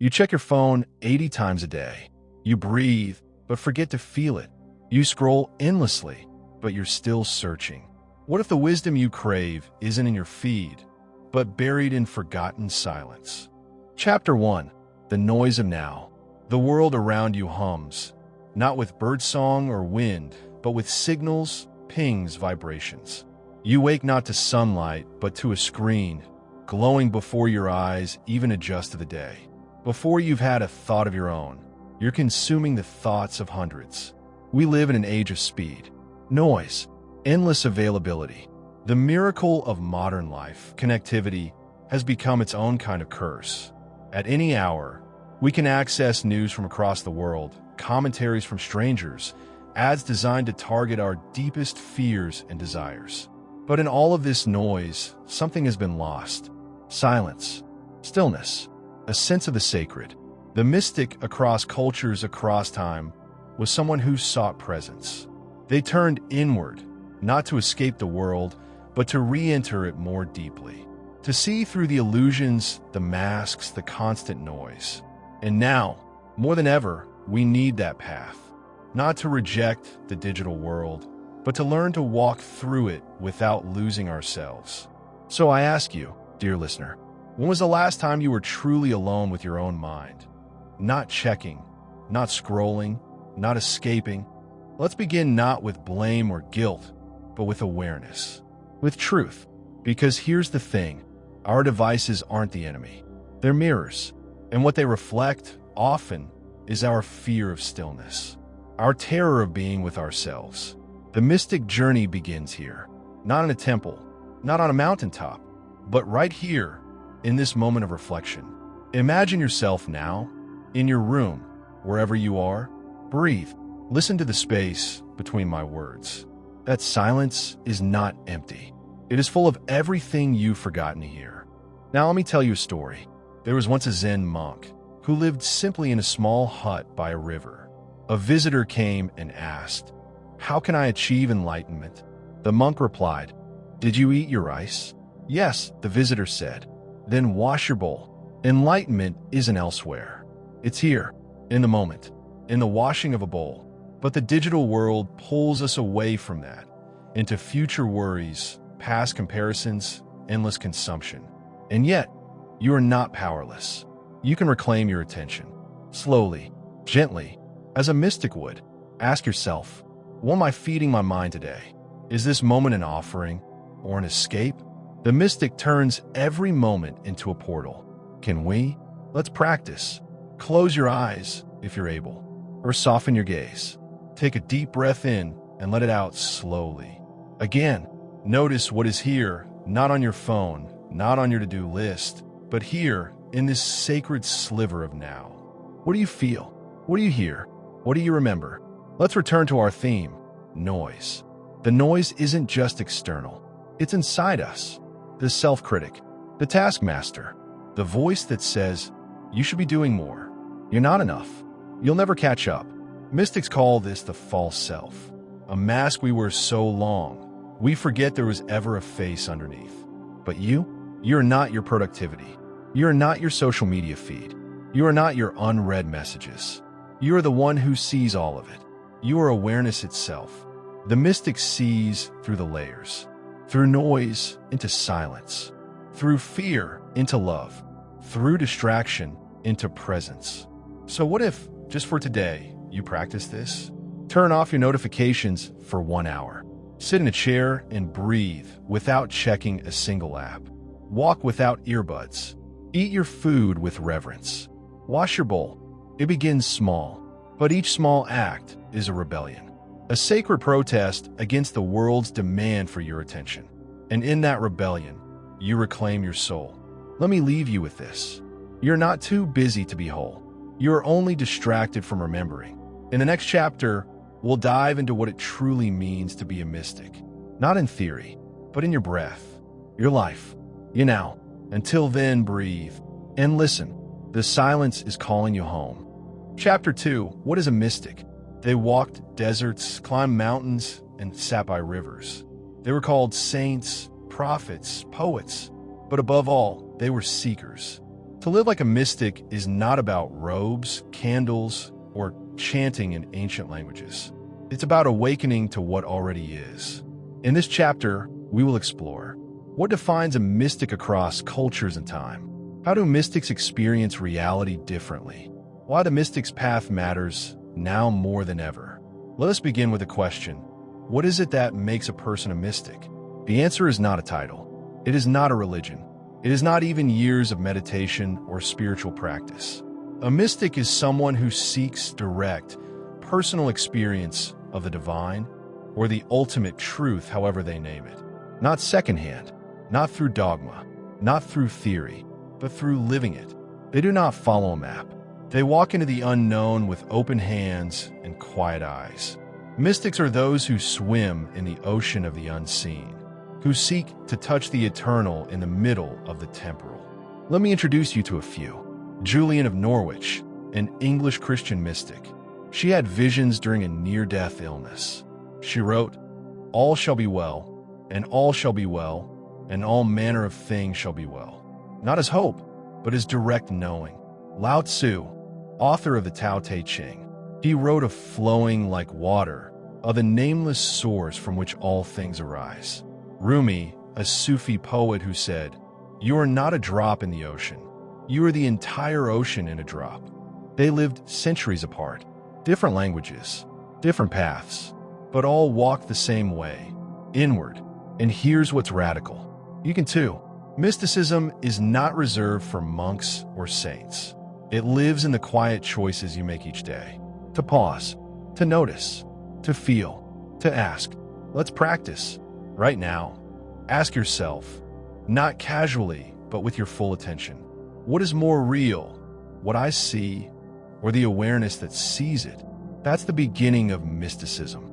You check your phone 80 times a day. You breathe, but forget to feel it. You scroll endlessly, but you're still searching. What if the wisdom you crave isn't in your feed, but buried in forgotten silence? Chapter 1. The Noise of Now. The world around you hums, not with birdsong or wind, but with signals, pings, vibrations. You wake not to sunlight, but to a screen, glowing before your eyes, even adjust to the day. Before you've had a thought of your own, you're consuming the thoughts of hundreds. We live in an age of speed, noise, endless availability. The miracle of modern life, connectivity, has become its own kind of curse. At any hour, we can access news from across the world, commentaries from strangers, ads designed to target our deepest fears and desires. But in all of this noise, something has been lost. Silence, stillness, a sense of the sacred. The mystic across cultures, across time, was someone who sought presence. They turned inward, not to escape the world, but to re-enter it more deeply. To see through the illusions, the masks, the constant noise. And now, more than ever, we need that path. Not to reject the digital world, but to learn to walk through it without losing ourselves. So I ask you, dear listener, when was the last time you were truly alone with your own mind? Not checking, not scrolling, not escaping. Let's begin not with blame or guilt, but with awareness, with truth. Because here's the thing, our devices aren't the enemy. They're mirrors, and what they reflect, often, is our fear of stillness, our terror of being with ourselves. The mystic journey begins here, not in a temple, not on a mountaintop, but right here, in this moment of reflection. Imagine yourself now, in your room, wherever you are. Breathe. Listen to the space between my words. That silence is not empty. It is full of everything you've forgotten to hear. Now let me tell you a story. There was once a Zen monk who lived simply in a small hut by a river. A visitor came and asked, "How can I achieve enlightenment?" The monk replied, "Did you eat your rice?" "Yes," the visitor said. "Then wash your bowl. Enlightenment isn't elsewhere. It's here, in the moment, in the washing of a bowl." But the digital world pulls us away from that, into future worries, past comparisons, endless consumption. And yet, you are not powerless. You can reclaim your attention. Slowly, gently, as a mystic would. Ask yourself, what am I feeding my mind today? Is this moment an offering or an escape? The mystic turns every moment into a portal. Can we? Let's practice. Close your eyes, if you're able, or soften your gaze. Take a deep breath in and let it out slowly. Again, notice what is here, not on your phone, not on your to-do list, but here in this sacred sliver of now. What do you feel? What do you hear? What do you remember? Let's return to our theme, noise. The noise isn't just external. It's inside us. The self-critic, the taskmaster, the voice that says, you should be doing more. You're not enough. You'll never catch up. Mystics call this the false self, a mask we wear so long, we forget there was ever a face underneath. But you're not your productivity. You're not your social media feed. You are not your unread messages. You are the one who sees all of it. You are awareness itself. The mystic sees through the layers, through noise into silence, through fear into love, through distraction into presence. So what if, just for today, you practice this? Turn off your notifications for 1 hour. Sit in a chair and breathe without checking a single app. Walk without earbuds. Eat your food with reverence. Wash your bowl. It begins small, but each small act is a rebellion, a sacred protest against the world's demand for your attention. And in that rebellion, you reclaim your soul. Let me leave you with this. You're not too busy to be whole. You're only distracted from remembering. In the next chapter, we'll dive into what it truly means to be a mystic. Not in theory, but in your breath, your life, you now. Until then, breathe and listen. The silence is calling you home. Chapter 2, what is a mystic? They walked deserts, climbed mountains, and sat by rivers. They were called saints, prophets, poets, but above all, they were seekers. To live like a mystic is not about robes, candles, or chanting in ancient languages. It's about awakening to what already is. In this chapter, we will explore what defines a mystic across cultures and time. How do mystics experience reality differently? Why the mystic's path matters now more than ever. Let us begin with a question. What is it that makes a person a mystic? The answer is not a title. It is not a religion. It is not even years of meditation or spiritual practice. A mystic is someone who seeks direct, personal experience of the divine or the ultimate truth, however they name it. Not secondhand, not through dogma, not through theory, but through living it. They do not follow a map. They walk into the unknown with open hands and quiet eyes. Mystics are those who swim in the ocean of the unseen, who seek to touch the eternal in the middle of the temporal. Let me introduce you to a few. Julian of Norwich, an English Christian mystic. She had visions during a near-death illness. She wrote, "All shall be well, and all shall be well, and all manner of things shall be well." Not as hope, but as direct knowing. Lao Tzu, author of the Tao Te Ching, he wrote of flowing like water, of the nameless source from which all things arise. Rumi, a Sufi poet who said, "You are not a drop in the ocean. You are the entire ocean in a drop." They lived centuries apart, different languages, different paths, but all walked the same way, inward. And here's what's radical. You can too. Mysticism is not reserved for monks or saints. It lives in the quiet choices you make each day. To pause, to notice, to feel, to ask. Let's practice. Right now, ask yourself, not casually, but with your full attention. What is more real, what I see, or the awareness that sees it? That's the beginning of mysticism.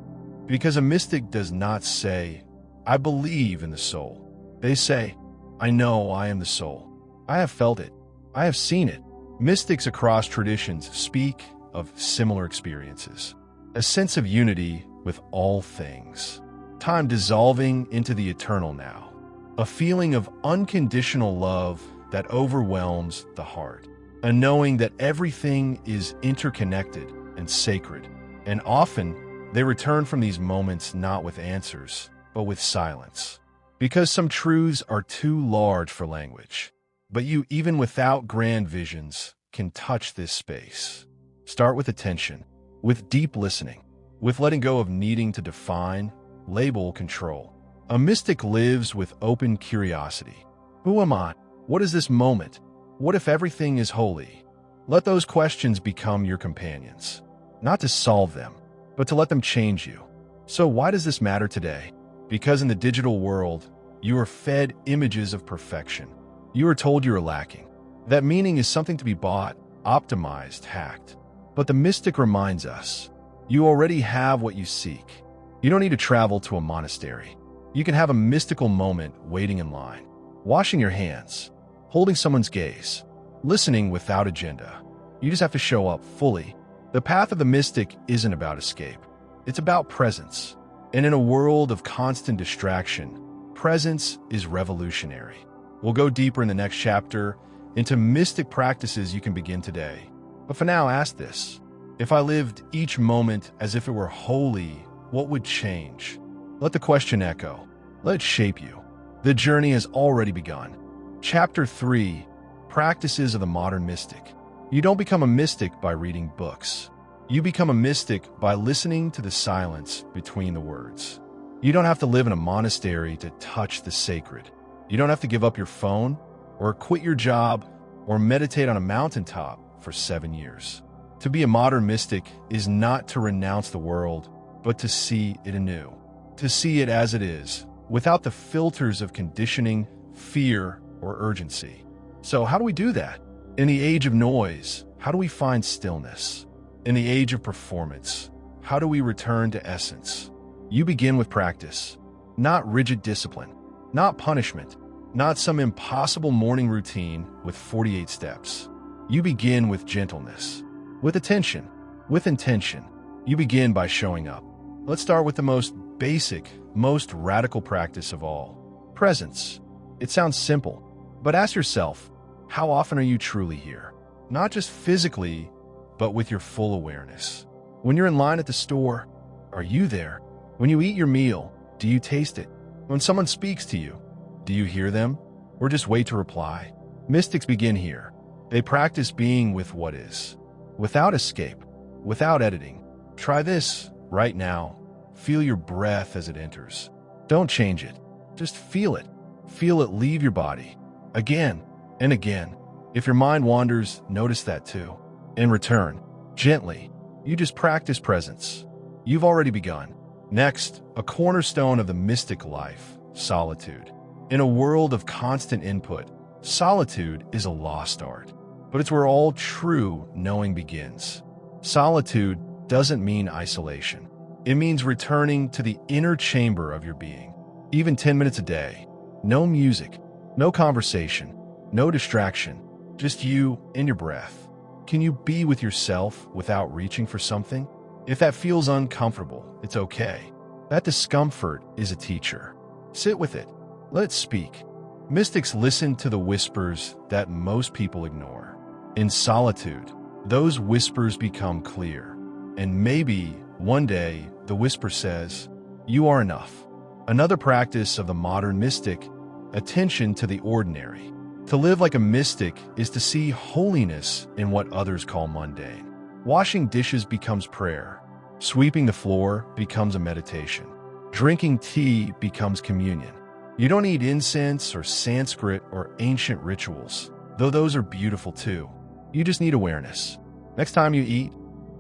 Because a mystic does not say, "I believe in the soul." They say, "I know I am the soul. I have felt it. I have seen it." Mystics across traditions speak of similar experiences. A sense of unity with all things. Time dissolving into the eternal now. A feeling of unconditional love that overwhelms the heart. A knowing that everything is interconnected and sacred. And often, they return from these moments not with answers, but with silence. Because some truths are too large for language. But you, even without grand visions, can touch this space. Start with attention, with deep listening, with letting go of needing to define, label, control. A mystic lives with open curiosity. Who am I? What is this moment? What if everything is holy? Let those questions become your companions. Not to solve them, but to let them change you. So why does this matter today? Because in the digital world, you are fed images of perfection. You are told you are lacking. That meaning is something to be bought, optimized, hacked. But the mystic reminds us, you already have what you seek. You don't need to travel to a monastery. You can have a mystical moment waiting in line, washing your hands, holding someone's gaze, listening without agenda. You just have to show up fully. The path of the mystic isn't about escape. It's about presence. And in a world of constant distraction, presence is revolutionary. We'll go deeper in the next chapter into mystic practices you can begin today. But for now, ask this. If I lived each moment as if it were holy, what would change? Let the question echo. Let it shape you. The journey has already begun. Chapter 3, Practices of the Modern Mystic. You don't become a mystic by reading books. You become a mystic by listening to the silence between the words. You don't have to live in a monastery to touch the sacred. You don't have to give up your phone, or quit your job, or meditate on a mountaintop for 7 years. To be a modern mystic is not to renounce the world, but to see it anew. To see it as it is, without the filters of conditioning, fear, or urgency. So how do we do that? In the age of noise, how do we find stillness? In the age of performance, how do we return to essence? You begin with practice, not rigid discipline, not punishment, not some impossible morning routine with 48 steps. You begin with gentleness, with attention, with intention. You begin by showing up. Let's start with the most basic, most radical practice of all, presence. It sounds simple, but ask yourself, How often are you truly here? Not just physically, but with your full awareness. When you're in line at the store, are you there? When you eat your meal, do you taste it? When someone speaks to you, do you hear them? Or just wait to reply? Mystics begin here. They practice being with what is, without escape, without editing. Try this right now. Feel your breath as it enters. Don't change it. Just feel it. Feel it leave your body. Again and again. If your mind wanders, notice that too. In return, gently, you just practice presence. You've already begun. Next, a cornerstone of the mystic life, solitude. In a world of constant input, solitude is a lost art, but it's where all true knowing begins. Solitude doesn't mean isolation. It means returning to the inner chamber of your being. Even 10 minutes a day. No music, no conversation, no distraction, just you and your breath. Can you be with yourself without reaching for something? If that feels uncomfortable, it's okay. That discomfort is a teacher. Sit with it. Let it speak. Mystics listen to the whispers that most people ignore. In solitude, those whispers become clear. And maybe one day the whisper says, "You are enough." Another practice of the modern mystic, attention to the ordinary. To live like a mystic is to see holiness in what others call mundane. Washing dishes becomes prayer. Sweeping the floor becomes a meditation. Drinking tea becomes communion. You don't need incense or Sanskrit or ancient rituals, though those are beautiful too. You just need awareness. Next time you eat,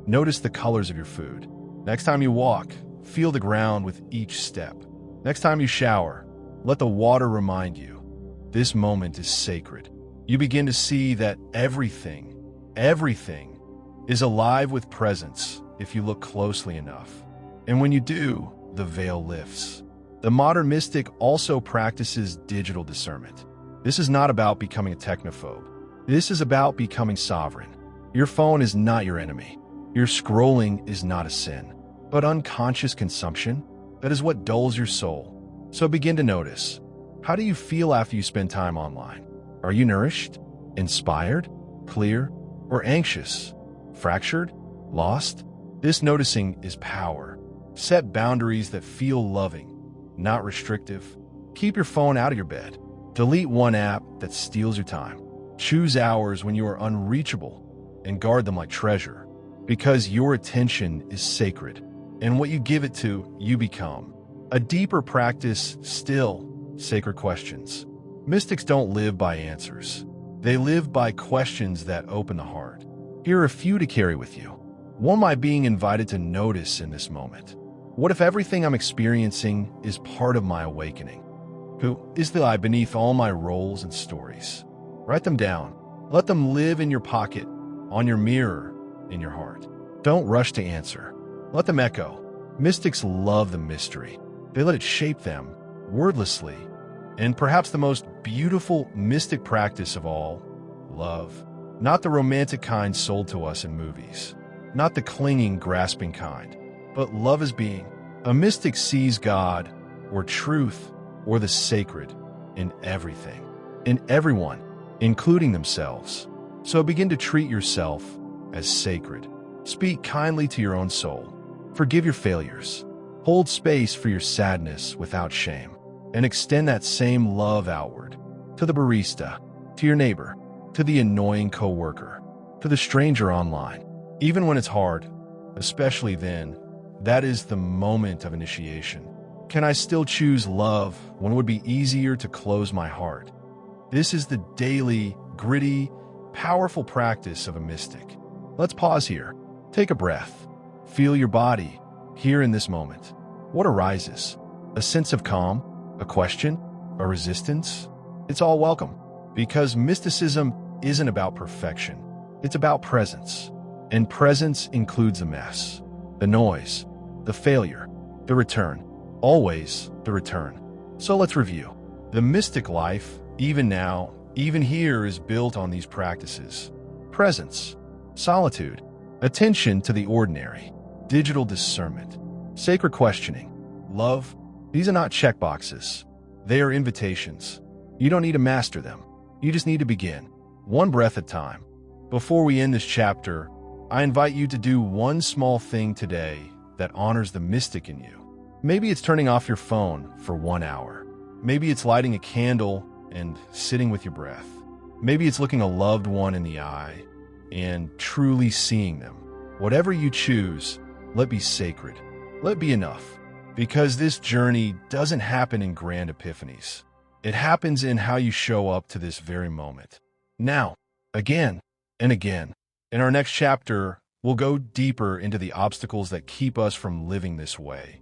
notice the colors of your food. Next time you walk, feel the ground with each step. Next time you shower, let the water remind you. This moment is sacred. You begin to see that everything is alive with presence if you look closely enough. And when you do, the veil lifts. The modern mystic also practices digital discernment. This is not about becoming a technophobe. This is about becoming sovereign. Your phone is not your enemy. Your scrolling is not a sin, but unconscious consumption, that is what dulls your soul. So begin to notice. How do you feel after you spend time online? Are you nourished, inspired, clear, or anxious? Fractured? Lost? This noticing is power. Set boundaries that feel loving, not restrictive. Keep your phone out of your bed. Delete one app that steals your time. Choose hours when you are unreachable and guard them like treasure, because your attention is sacred, and what you give it to, you become. A deeper practice, still, sacred questions. Mystics don't live by answers. They live by questions that open the heart. Here are a few to carry with you. What am I being invited to notice in this moment? What if everything I'm experiencing is part of my awakening? Who is the I beneath all my roles and stories? Write them down. Let them live in your pocket, on your mirror, in your heart. Don't rush to answer. Let them echo. Mystics love the mystery. They let it shape them, wordlessly. And perhaps the most beautiful mystic practice of all, love. Not the romantic kind sold to us in movies. Not the clinging, grasping kind. But love as being. A mystic sees God, or truth, or the sacred, in everything. In everyone, including themselves. So begin to treat yourself as sacred. Speak kindly to your own soul. Forgive your failures. Hold space for your sadness without shame. And extend that same love outward. To the barista, to your neighbor, to the annoying coworker, to the stranger online. Even when it's hard, especially then, that is the moment of initiation. Can I still choose love when it would be easier to close my heart? This is the daily, gritty, powerful practice of a mystic. Let's pause here. Take a breath. Feel your body, here in this moment. What arises? A sense of calm? A question? A resistance? It's all welcome, because mysticism isn't about perfection. It's about presence. And presence includes the mess, the noise, the failure, the return. Always the return. So let's review. The mystic life, even now, even here, is built on these practices. Presence, solitude, attention to the ordinary, digital discernment, sacred questioning, love. These are not checkboxes. They are invitations. You don't need to master them. You just need to begin. one breath at a time. Before we end this chapter, I invite you to do one small thing today that honors the mystic in you. Maybe it's turning off your phone for 1 hour. Maybe it's lighting a candle and sitting with your breath. Maybe it's looking a loved one in the eye and truly seeing them. Whatever you choose, let be sacred. Let be enough. Because this journey doesn't happen in grand epiphanies. It happens in how you show up to this very moment. Now, again and again. In our next chapter, we'll go deeper into the obstacles that keep us from living this way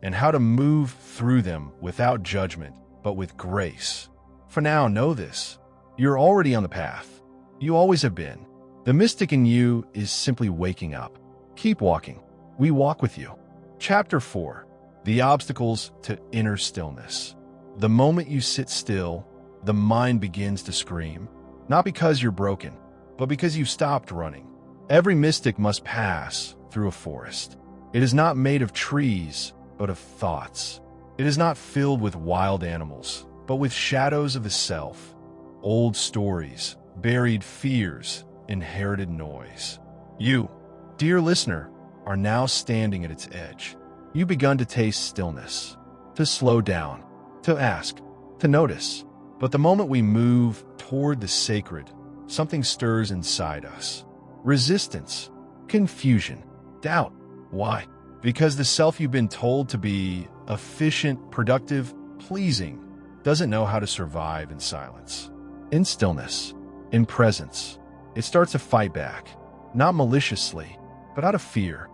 and how to move through them without judgment, but with grace. For now, know this. You're already on the path. You always have been. The mystic in you is simply waking up. Keep walking. We walk with you. Chapter 4. The obstacles to inner stillness. The moment you sit still, the mind begins to scream. Not because you're broken, but because you've stopped running. Every mystic must pass through a forest. It is not made of trees, but of thoughts. It is not filled with wild animals, but with shadows of the self, old stories, buried fears, inherited noise. You, dear listener, are now standing at its edge. You've begun to taste stillness, to slow down, to ask, to notice. But the moment we move toward the sacred, something stirs inside us. Resistance, confusion, doubt. Why? Because the self you've been told to be efficient, productive, pleasing, doesn't know how to survive in silence. In stillness, in presence, it starts to fight back, not maliciously, but out of fear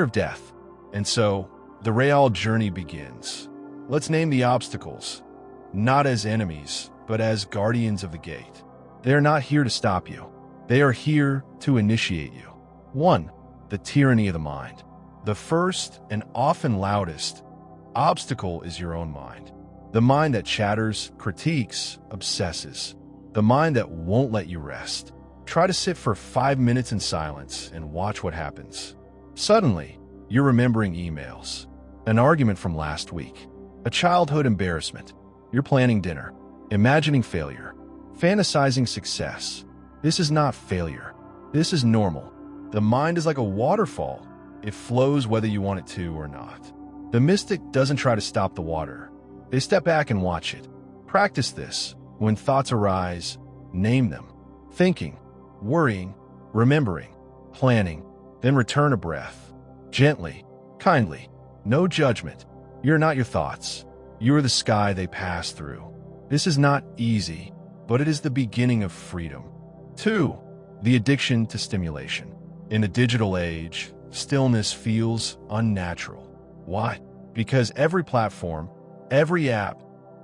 of death. And so, the real journey begins. Let's name the obstacles, not as enemies, but as guardians of the gate. They are not here to stop you. They are here to initiate you. 1. The tyranny of the mind. The first and often loudest obstacle is your own mind. The mind that chatters, critiques, obsesses. The mind that won't let you rest. Try to sit for 5 minutes in silence and watch what happens. Suddenly, you're remembering emails, an argument from last week, a childhood embarrassment. You're planning dinner, imagining failure, fantasizing success. This is not failure. This is normal. The mind is like a waterfall. It flows whether you want it to or not. The mystic doesn't try to stop the water. They step back and watch it. Practice this. When thoughts arise, name them. Thinking, worrying, remembering, planning, then return a breath. Gently, kindly, no judgment. You're not your thoughts. You are the sky they pass through. This is not easy, but it is the beginning of freedom. 2. The addiction to stimulation. In the digital age, stillness feels unnatural. Why? Because every platform, every app,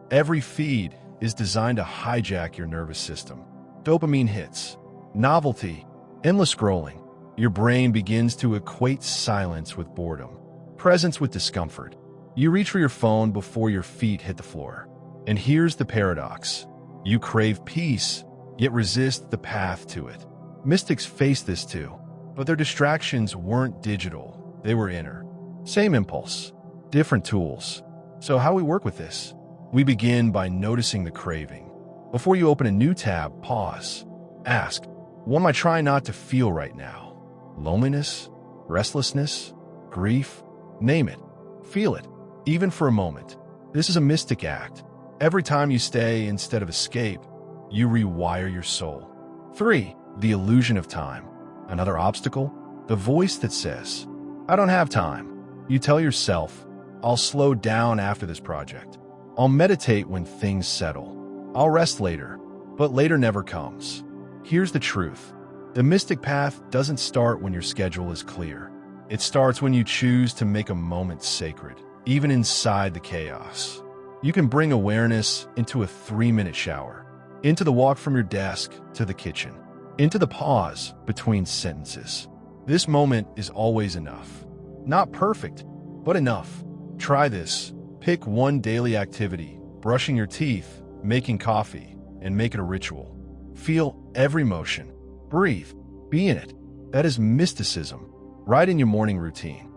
every feed is designed to hijack your nervous system. Dopamine hits, novelty, endless scrolling. Your brain begins to equate silence with boredom, presence with discomfort. You reach for your phone before your feet hit the floor. And here's the paradox. You crave peace, yet resist the path to it. Mystics face this too, but their distractions weren't digital, they were inner. Same impulse, different tools. So how we work with this? We begin by noticing the craving. Before you open a new tab, pause. Ask, what am I trying not to feel right now? Loneliness, restlessness, grief, name it. Feel it, even for a moment. This is a mystic act. Every time you stay instead of escape, you rewire your soul. 3. The illusion of time. Another obstacle, the voice that says, I don't have time. You tell yourself, I'll slow down after this project. I'll meditate when things settle. I'll rest later, but later never comes. Here's the truth. The mystic path doesn't start when your schedule is clear. It starts when you choose to make a moment sacred, even inside the chaos. You can bring awareness into a 3-minute shower, into the walk from your desk to the kitchen, into the pause between sentences. This moment is always enough. Not perfect, but enough. Try this. Pick one daily activity, brushing your teeth, making coffee, and make it a ritual. Feel every motion. Breathe. Be in it. That is mysticism, right in your morning routine.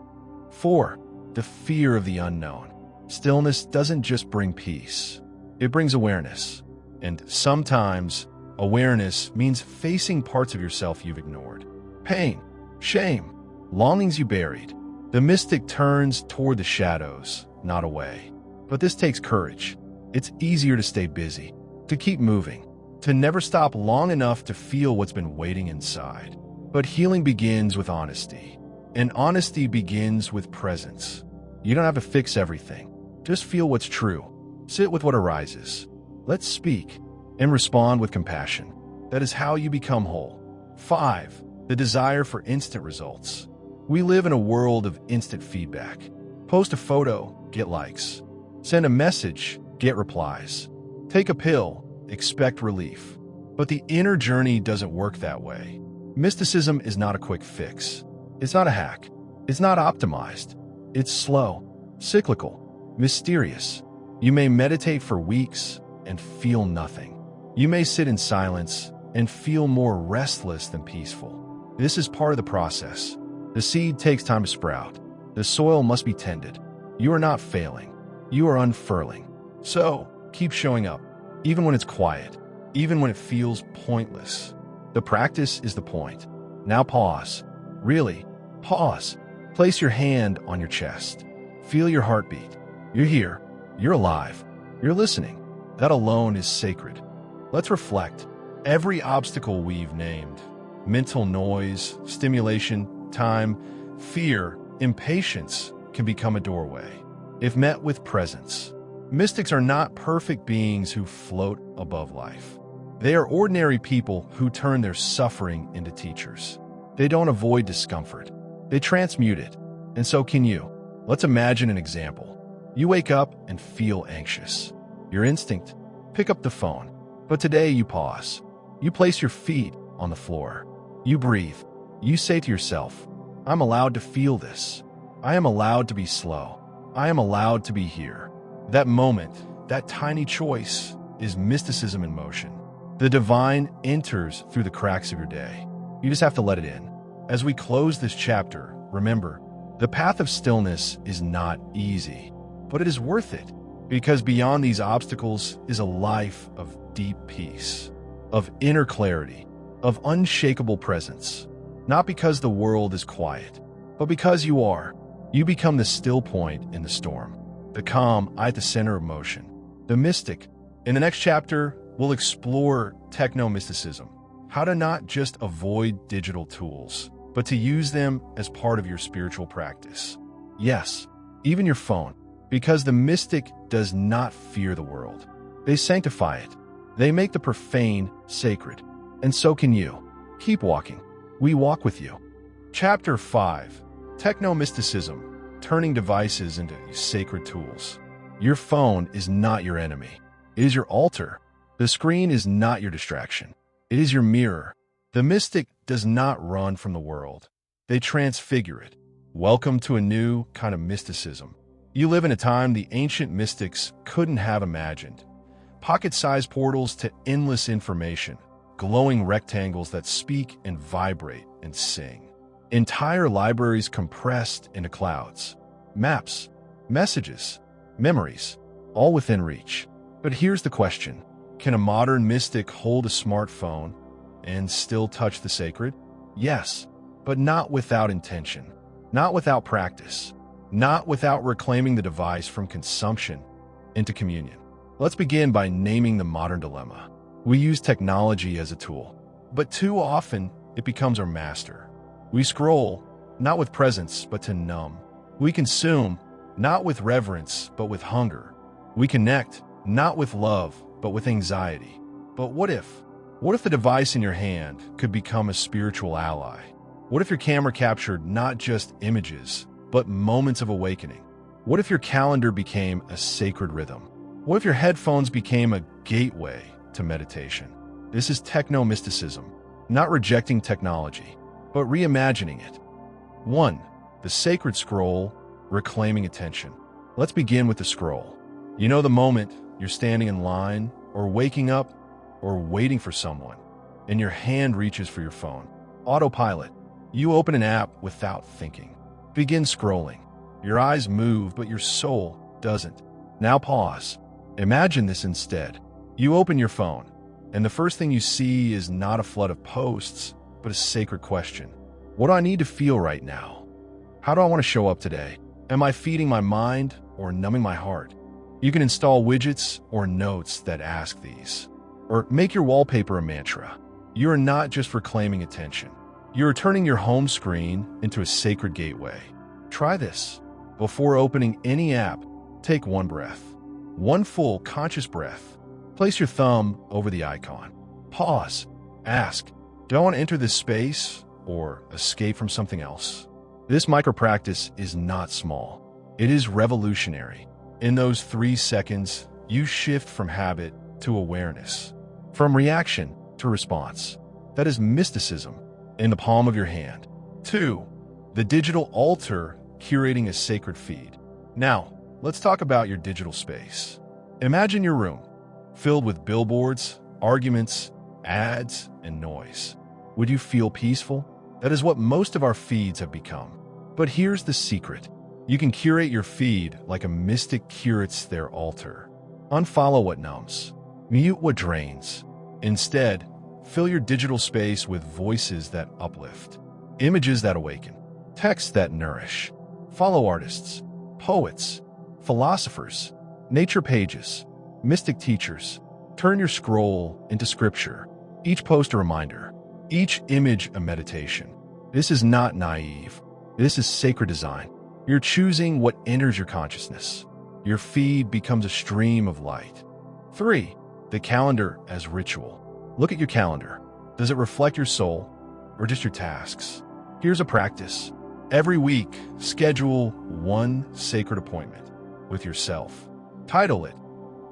4. The fear of the unknown. Stillness doesn't just bring peace. It brings awareness. And sometimes Awareness means facing parts of yourself you've ignored. Pain, shame, longings you buried. The mystic turns toward the shadows, not away. But this takes courage. It's easier to stay busy, to keep moving, to never stop long enough to feel what's been waiting inside. But healing begins with honesty, and honesty begins with presence. You don't have to fix everything. Just feel what's true. Sit with what arises. Let's speak and respond with compassion. That is how you become whole. 5. The desire for instant results. We live in a world of instant feedback. Post a photo, get likes. Send a message, get replies. Take a pill, expect relief. But the inner journey doesn't work that way. Mysticism is not a quick fix. It's not a hack. It's not optimized. It's slow, cyclical, mysterious. You may meditate for weeks and feel nothing. You may sit in silence and feel more restless than peaceful. This is part of the process. The seed takes time to sprout. The soil must be tended. You are not failing. You are unfurling. So, keep showing up, even when it's quiet, even when it feels pointless. The practice is the point. Now pause. Really, pause. Place your hand on your chest. Feel your heartbeat. You're here. You're alive. You're listening. That alone is sacred. Let's reflect. Every obstacle we've named, mental noise, stimulation, time, fear, impatience, can become a doorway, if met with presence. Mystics are not perfect beings who float above life. They are ordinary people who turn their suffering into teachers. They don't avoid discomfort. They transmute it. And so can you. Let's imagine an example. You wake up and feel anxious. Your instinct, pick up the phone. But today you pause. You place your feet on the floor. You breathe. You say to yourself, I'm allowed to feel this. I am allowed to be slow. I am allowed to be here. That moment, that tiny choice, is mysticism in motion. The divine enters through the cracks of your day. You just have to let it in. As we close this chapter, remember, the path of stillness is not easy, but it is worth it, because beyond these obstacles is a life of deep peace, of inner clarity, of unshakable presence. Not because the world is quiet, but because you are. You become the still point in the storm, the calm at the center of motion, the mystic. In the next chapter, we'll explore techno-mysticism, how to not just avoid digital tools, but to use them as part of your spiritual practice. Yes, even your phone, because the mystic does not fear the world. They sanctify it. They make the profane sacred. And so can you. Keep walking. We walk with you. Chapter 5. Techno-mysticism, turning devices into sacred tools. Your phone is not your enemy. It is your altar. The screen is not your distraction. It is your mirror. The mystic does not run from the world. They transfigure it. Welcome to a new kind of mysticism. You live in a time the ancient mystics couldn't have imagined. Pocket-sized portals to endless information, glowing rectangles that speak and vibrate and sing. Entire libraries compressed into clouds. Maps, messages, memories, all within reach. But here's the question. Can a modern mystic hold a smartphone and still touch the sacred? Yes, but not without intention, not without practice, not without reclaiming the device from consumption into communion. Let's begin by naming the modern dilemma. We use technology as a tool, but too often it becomes our master. We scroll, not with presence, but to numb. We consume, not with reverence, but with hunger. We connect, not with love, but with anxiety. But what if the device in your hand could become a spiritual ally? What if your camera captured not just images, but moments of awakening? What if your calendar became a sacred rhythm? What if your headphones became a gateway to meditation? This is techno-mysticism, not rejecting technology, but reimagining it. 1. The sacred scroll, reclaiming attention. Let's begin with the scroll. You know the moment you're standing in line, or waking up, or waiting for someone, and your hand reaches for your phone. Autopilot. You open an app without thinking. Begin scrolling. Your eyes move, but your soul doesn't. Now pause. Imagine this instead. You open your phone, And the first thing you see is not a flood of posts, but a sacred question. What do I need to feel right now? How do I want to show up today? Am I feeding my mind or numbing my heart? You can install widgets or notes that ask these. Or make your wallpaper a mantra. You are not just reclaiming attention. You are turning your home screen into a sacred gateway. Try this. Before opening any app, take one breath. One full, conscious breath. Place your thumb over the icon. Pause. Ask, do I want to enter this space or escape from something else? This micro-practice is not small. It is revolutionary. In those 3 seconds, you shift from habit to awareness, from reaction to response. That is mysticism in the palm of your hand. 2. The digital altar curating a sacred feed. Now, let's talk about your digital space. Imagine your room, filled with billboards, arguments, ads, and noise. Would you feel peaceful? That is what most of our feeds have become. But here's the secret. You can curate your feed like a mystic curates their altar. Unfollow what numbs. Mute what drains. Instead, fill your digital space with voices that uplift, images that awaken, texts that nourish. Follow artists, poets, philosophers, nature pages, mystic teachers. Turn your scroll into scripture. Each post a reminder. Each image a meditation. This is not naive. This is sacred design. You're choosing what enters your consciousness. Your feed becomes a stream of light. 3. The calendar as ritual. Look at your calendar. Does it reflect your soul or just your tasks? Here's a practice. Every week, schedule one sacred appointment with yourself. Title it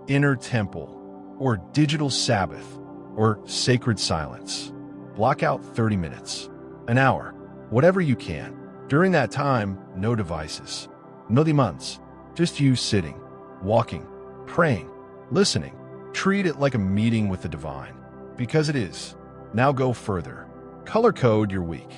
Inner Temple or Digital Sabbath or Sacred Silence. Block out 30 minutes, an hour, whatever you can. During that time, no devices, no demands, just you sitting, walking, praying, listening. Treat it like a meeting with the divine, because it is. Now go further. Color code your week.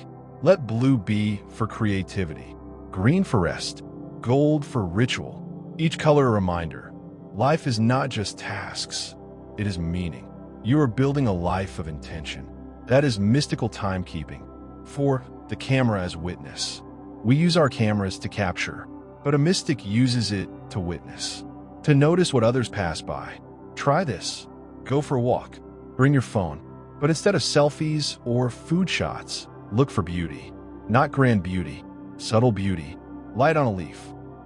Let blue be for creativity, green for rest, gold for ritual. Each color a reminder. Life is not just tasks, it is meaning. You are building a life of intention. That is mystical timekeeping. 4. The camera as witness. We use our cameras to capture, but a mystic uses it to witness, to notice what others pass by. Try this. Go for a walk. Bring your phone. But instead of selfies or food shots, look for beauty. Not grand beauty, subtle beauty. Light on a leaf,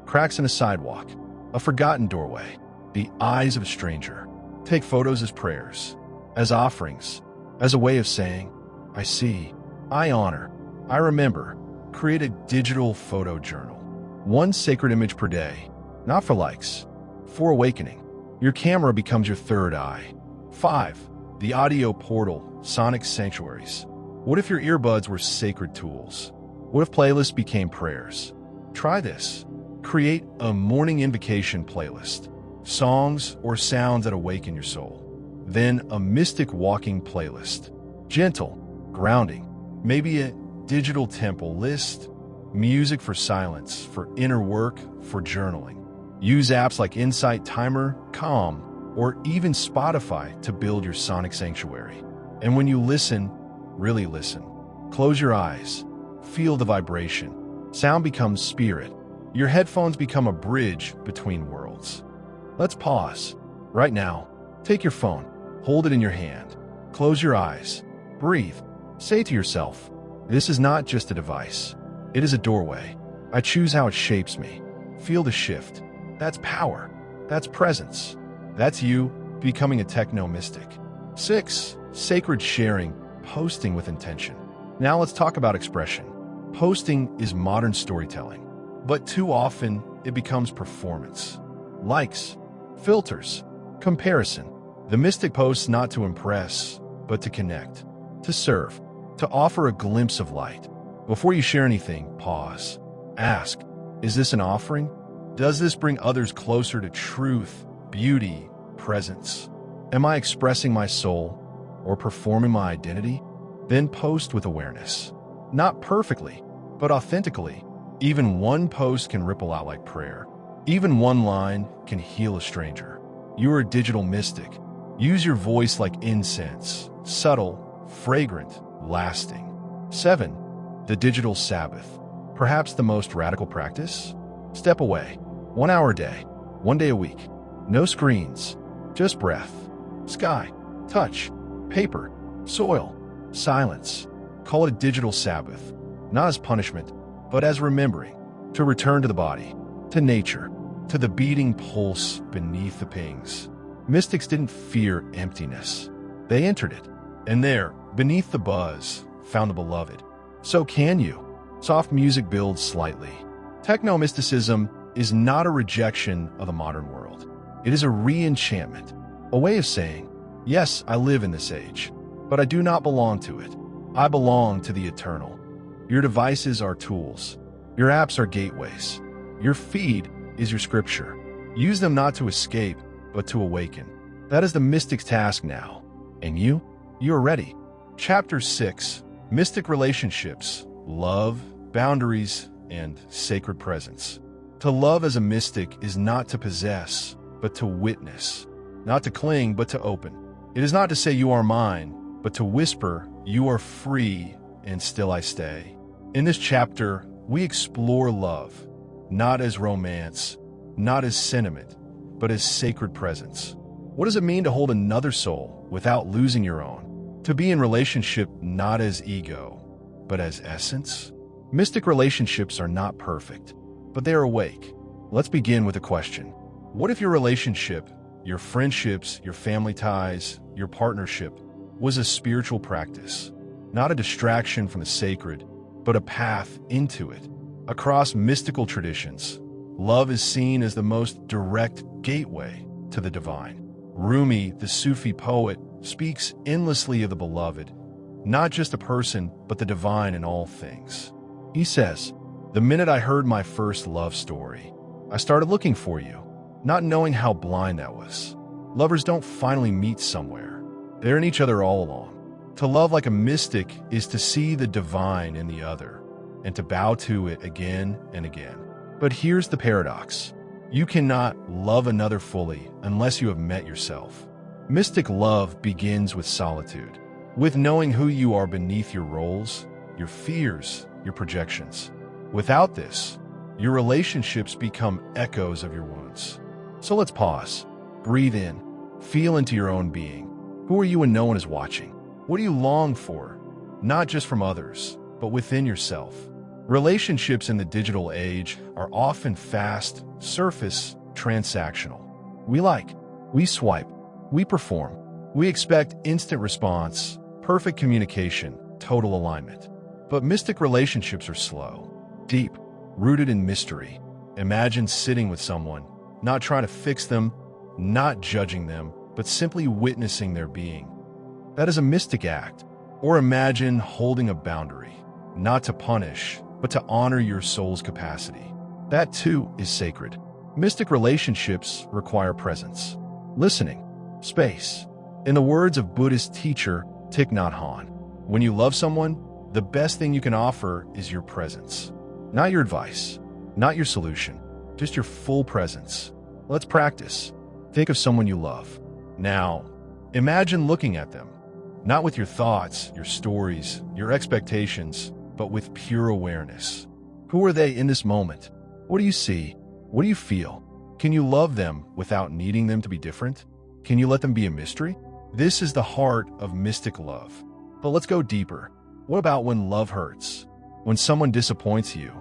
cracks in a sidewalk, a forgotten doorway, the eyes of a stranger. Take photos as prayers, as offerings, as a way of saying, I see, I honor, I remember. Create a digital photo journal. One sacred image per day, not for likes, for awakening. Your camera becomes your third eye. 5. The audio portal, sonic sanctuaries. What if your earbuds were sacred tools? What if playlists became prayers? Try this. Create a morning invocation playlist. Songs or sounds that awaken your soul. Then a mystic walking playlist. Gentle, grounding. Maybe a digital temple list. Music for silence, for inner work, for journaling. Use apps like Insight Timer, Calm, or even Spotify to build your sonic sanctuary. And when you listen, really listen. Close your eyes. Feel the vibration. Sound becomes spirit. Your headphones become a bridge between worlds. Let's pause. Right now, take your phone. Hold it in your hand. Close your eyes. Breathe. Say to yourself, this is not just a device. It is a doorway. I choose how it shapes me. Feel the shift. That's power. That's presence. That's you becoming a techno-mystic. 6. Sacred sharing, posting with intention. Now let's talk about expression. Posting is modern storytelling, but too often it becomes performance. Likes, filters, comparison. The mystic posts not to impress, but to connect, to serve, to offer a glimpse of light. Before you share anything, pause. Ask, is this an offering? Does this bring others closer to truth, beauty, presence? Am I expressing my soul or performing my identity? Then post with awareness. Not perfectly, but authentically. Even one post can ripple out like prayer. Even one line can heal a stranger. You are a digital mystic. Use your voice like incense, subtle, fragrant, lasting. 7. The digital Sabbath. Perhaps the most radical practice? Step away. 1 hour a day, 1 day a week. No screens, just breath, sky, touch, paper, soil, silence. Call it a digital Sabbath, not as punishment, but as remembering to return to the body, to nature, to the beating pulse beneath the pings. Mystics didn't fear emptiness. They entered it, and there, beneath the buzz, found the beloved. So can you. Soft music builds slightly. Techno-mysticism is not a rejection of the modern world. It is a re-enchantment, a way of saying, yes, I live in this age, but I do not belong to it. I belong to the eternal. Your devices are tools. Your apps are gateways. Your feed is your scripture. Use them not to escape, but to awaken. That is the mystic's task now. And you? You are ready. Chapter 6. Mystic Relationships, Love, Boundaries, and Sacred Presence. To love as a mystic is not to possess, but to witness. Not to cling, but to open. It is not to say you are mine, but to whisper, you are free, and still I stay. In this chapter, we explore love, not as romance, not as sentiment, but as sacred presence. What does it mean to hold another soul without losing your own? To be in relationship not as ego, but as essence? Mystic relationships are not perfect, but they are awake. Let's begin with a question. What if your relationship, your friendships, your family ties, your partnership was a spiritual practice? Not a distraction from the sacred, but a path into it. Across mystical traditions, love is seen as the most direct gateway to the divine. Rumi, the Sufi poet, speaks endlessly of the beloved, not just a person, but the divine in all things. He says, "The minute I heard my first love story, I started looking for you, not knowing how blind that was." Lovers don't finally meet somewhere. They're in each other all along. To love like a mystic is to see the divine in the other and to bow to it again and again. But here's the paradox. You cannot love another fully unless you have met yourself. Mystic love begins with solitude, with knowing who you are beneath your roles, your fears, your projections. Without this, your relationships become echoes of your wounds. So let's pause, breathe in, feel into your own being. Who are you when no one is watching? What do you long for? Not just from others, but within yourself. Relationships in the digital age are often fast, surface, transactional. We like, we swipe, we perform. We expect instant response, perfect communication, total alignment. But mystic relationships are slow, deep, rooted in mystery. Imagine sitting with someone, not trying to fix them, not judging them, but simply witnessing their being. That is a mystic act. Or imagine holding a boundary, not to punish, but to honor your soul's capacity. That too is sacred. Mystic relationships require presence, listening, space. In the words of Buddhist teacher Thich Nhat Hanh, when you love someone, the best thing you can offer is your presence. Not your advice, not your solution, just your full presence. Let's practice. Think of someone you love. Now, imagine looking at them, not with your thoughts, your stories, your expectations, but with pure awareness. Who are they in this moment? What do you see? What do you feel? Can you love them without needing them to be different? Can you let them be a mystery? This is the heart of mystic love. But let's go deeper. What about when love hurts? When someone disappoints you?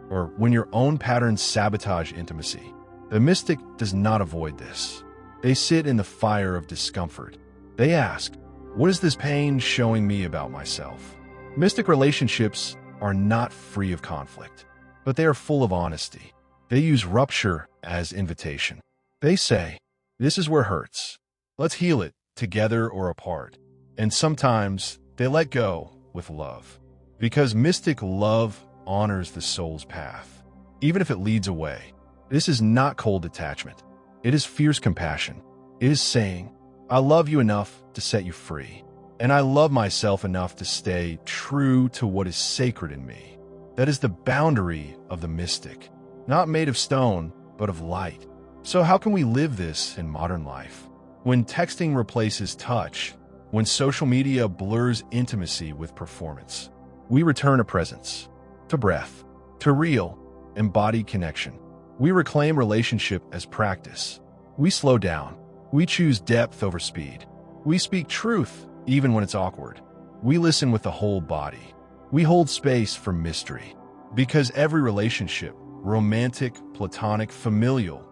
Or when your own patterns sabotage intimacy? The mystic does not avoid this. They sit in the fire of discomfort. They ask, what is this pain showing me about myself? Mystic relationships are not free of conflict, but they are full of honesty. They use rupture as invitation. They say, this is where hurts. Let's heal it, together or apart. And sometimes they let go with love. Because mystic love honors the soul's path, even if it leads away. This is not cold detachment. It is fierce compassion. It is saying, I love you enough to set you free. And I love myself enough to stay true to what is sacred in me. That is the boundary of the mystic, not made of stone, but of light. So how can we live this in modern life? when texting replaces touch, when social media blurs intimacy with performance. We return to presence, to breath, to real, embodied connection. We reclaim relationship as practice. We slow down. We choose depth over speed. We speak truth even when it's awkward. We listen with the whole body. We hold space for mystery. Because every relationship, romantic, platonic, familial,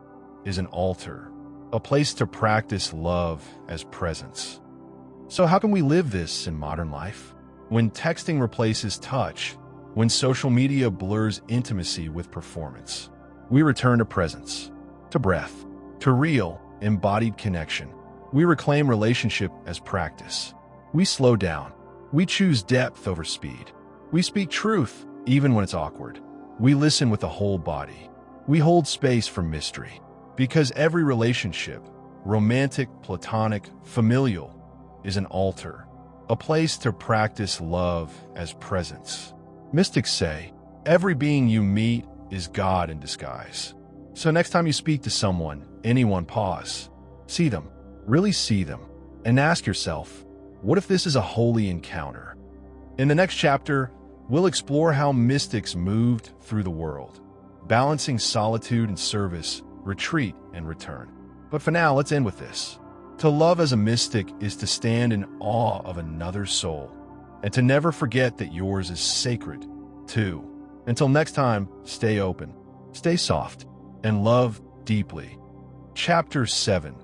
is an altar, a place to practice love as presence. So how can we live this in modern life? When texting replaces touch, when social media blurs intimacy with performance. We return to presence, to breath, to real, embodied connection. We reclaim relationship as practice. We slow down. We choose depth over speed. We speak truth even when it's awkward. We listen with the whole body. We hold space for mystery. Because every relationship, romantic, platonic, familial, is an altar, a place to practice love as presence. Mystics say, every being you meet is God in disguise. So next time you speak to someone, anyone, pause, see them, really see them, and ask yourself, what if this is a holy encounter? In the next chapter, we'll explore how mystics moved through the world, balancing solitude and service, retreat and return. But for now, let's end with this. To love as a mystic is to stand in awe of another's soul, and to never forget that yours is sacred, too. Until next time, stay open, stay soft, and love deeply. Chapter 7.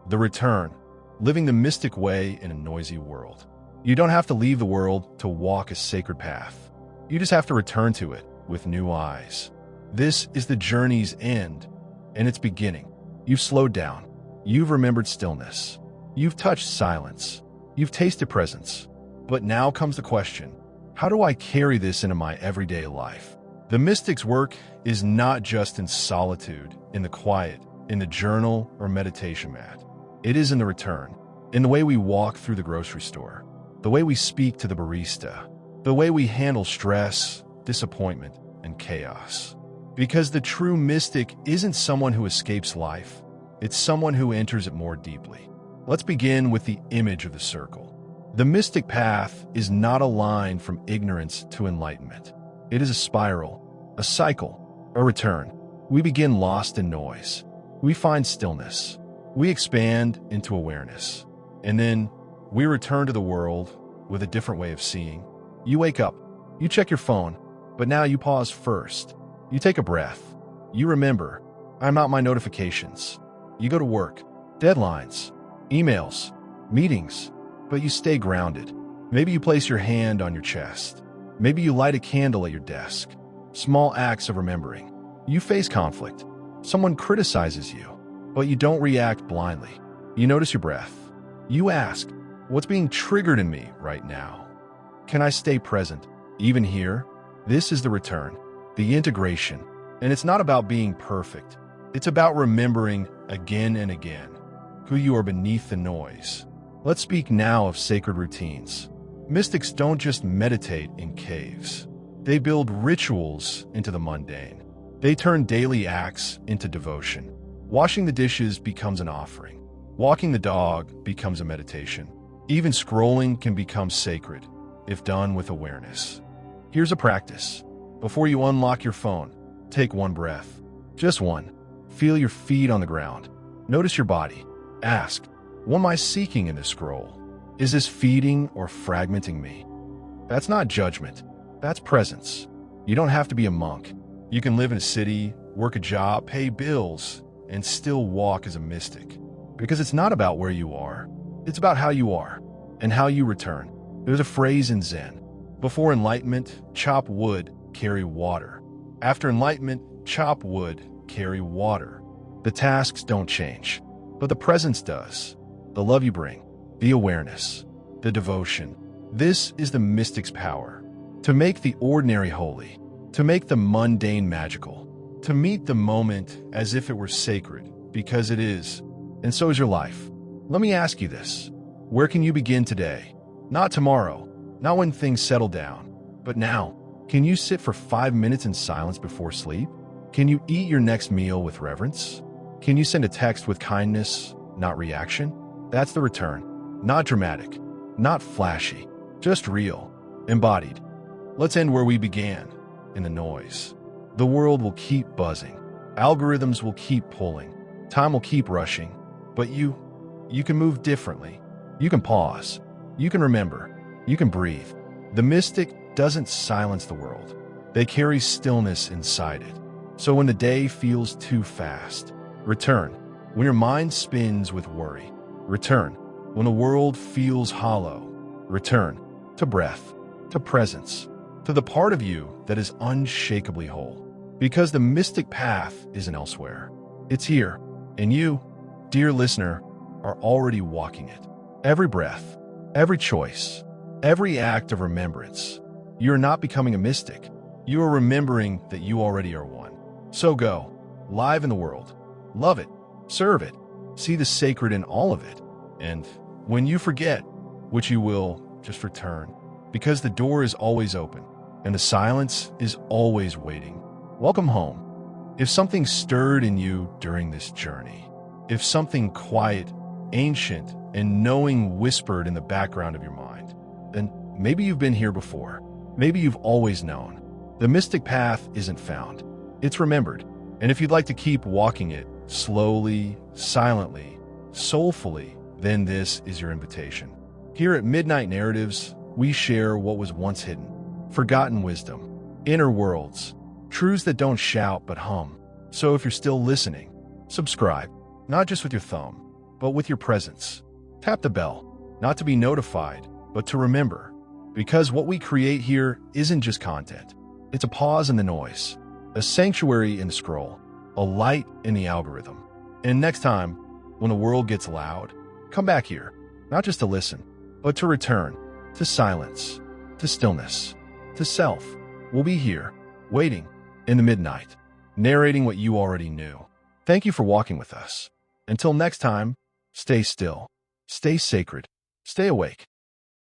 The Return. Living the mystic way in a noisy world. You don't have to leave the world to walk a sacred path. You just have to return to it with new eyes. This is the journey's end, and its beginning. You've slowed down. You've remembered stillness. You've touched silence. You've tasted presence. But now comes the question, how do I carry this into my everyday life? The mystic's work is not just in solitude, in the quiet, in the journal or meditation mat. It is in the return, in the way we walk through the grocery store, the way we speak to the barista, the way we handle stress, disappointment, and chaos. Because the true mystic isn't someone who escapes life. It's someone who enters it more deeply. Let's begin with the image of the circle. The mystic path is not a line from ignorance to enlightenment. It is a spiral, a cycle, a return. We begin lost in noise. We find stillness. We expand into awareness. And then we return to the world with a different way of seeing. You wake up. You check your phone. But now you pause first. You take a breath. You remember, I'm out my notifications. You go to work, deadlines, emails, meetings, but you stay grounded. Maybe you place your hand on your chest. Maybe you light a candle at your desk. Small acts of remembering. You face conflict. Someone criticizes you, but you don't react blindly. You notice your breath. You ask, what's being triggered in me right now? Can I stay present, even here? This is the return, the integration. And it's not about being perfect. It's about remembering again and again who you are beneath the noise. Let's speak now of sacred routines. Mystics don't just meditate in caves. They build rituals into the mundane. They turn daily acts into devotion. Washing the dishes becomes an offering. Walking the dog becomes a meditation. Even scrolling can become sacred if done with awareness. Here's a practice. Before you unlock your phone, take one breath. Just one. Feel your feet on the ground. Notice your body. Ask, what am I seeking in this scroll? Is this feeding or fragmenting me? That's not judgment. That's presence. You don't have to be a monk. You can live in a city, work a job, pay bills, and still walk as a mystic. Because it's not about where you are. It's about how you are and how you return. There's a phrase in Zen. Before enlightenment, chop wood, carry water. After enlightenment, chop wood, carry water. The tasks don't change, but the presence does. The love you bring, the awareness, the devotion. This is the mystic's power. To make the ordinary holy, to make the mundane magical, to meet the moment as if it were sacred, because it is, and so is your life. Let me ask you this. Where can you begin today? Not tomorrow, not when things settle down, but now. Can you sit for 5 minutes in silence before sleep? Can you eat your next meal with reverence? Can you send a text with kindness, not reaction? That's the return. Not dramatic, not flashy, just real, embodied. Let's end where we began, in the noise. The world will keep buzzing. Algorithms will keep pulling. Time will keep rushing. But you can move differently. You can pause. You can remember. You can breathe. The mystic doesn't silence the world. They carry stillness inside it. So when the day feels too fast, return. When your mind spins with worry, return. When the world feels hollow, return to breath, to presence, to the part of you that is unshakably whole. Because the mystic path isn't elsewhere. It's here. And you, dear listener, are already walking it. Every breath, every choice, every act of remembrance. You're not becoming a mystic. You are remembering that you already are one. So go, live in the world. Love it, serve it, see the sacred in all of it. And when you forget, which you will, just return. Because the door is always open, and the silence is always waiting. Welcome home. If something stirred in you during this journey, if something quiet, ancient, and knowing whispered in the background of your mind, then maybe you've been here before. Maybe you've always known. The mystic path isn't found. It's remembered. And if you'd like to keep walking it slowly, silently, soulfully, then this is your invitation. Here at Midnight Narratives, we share what was once hidden, forgotten wisdom, inner worlds, truths that don't shout but hum. So if you're still listening, subscribe, not just with your thumb, but with your presence. Tap the bell, not to be notified, but to remember. Because what we create here isn't just content. It's a pause in the noise, a sanctuary in the scroll, a light in the algorithm. And next time, when the world gets loud, come back here, not just to listen, but to return, to silence, to stillness, to self. We'll be here, waiting, in the midnight, narrating what you already knew. Thank you for walking with us. Until next time, stay still, stay sacred, stay awake.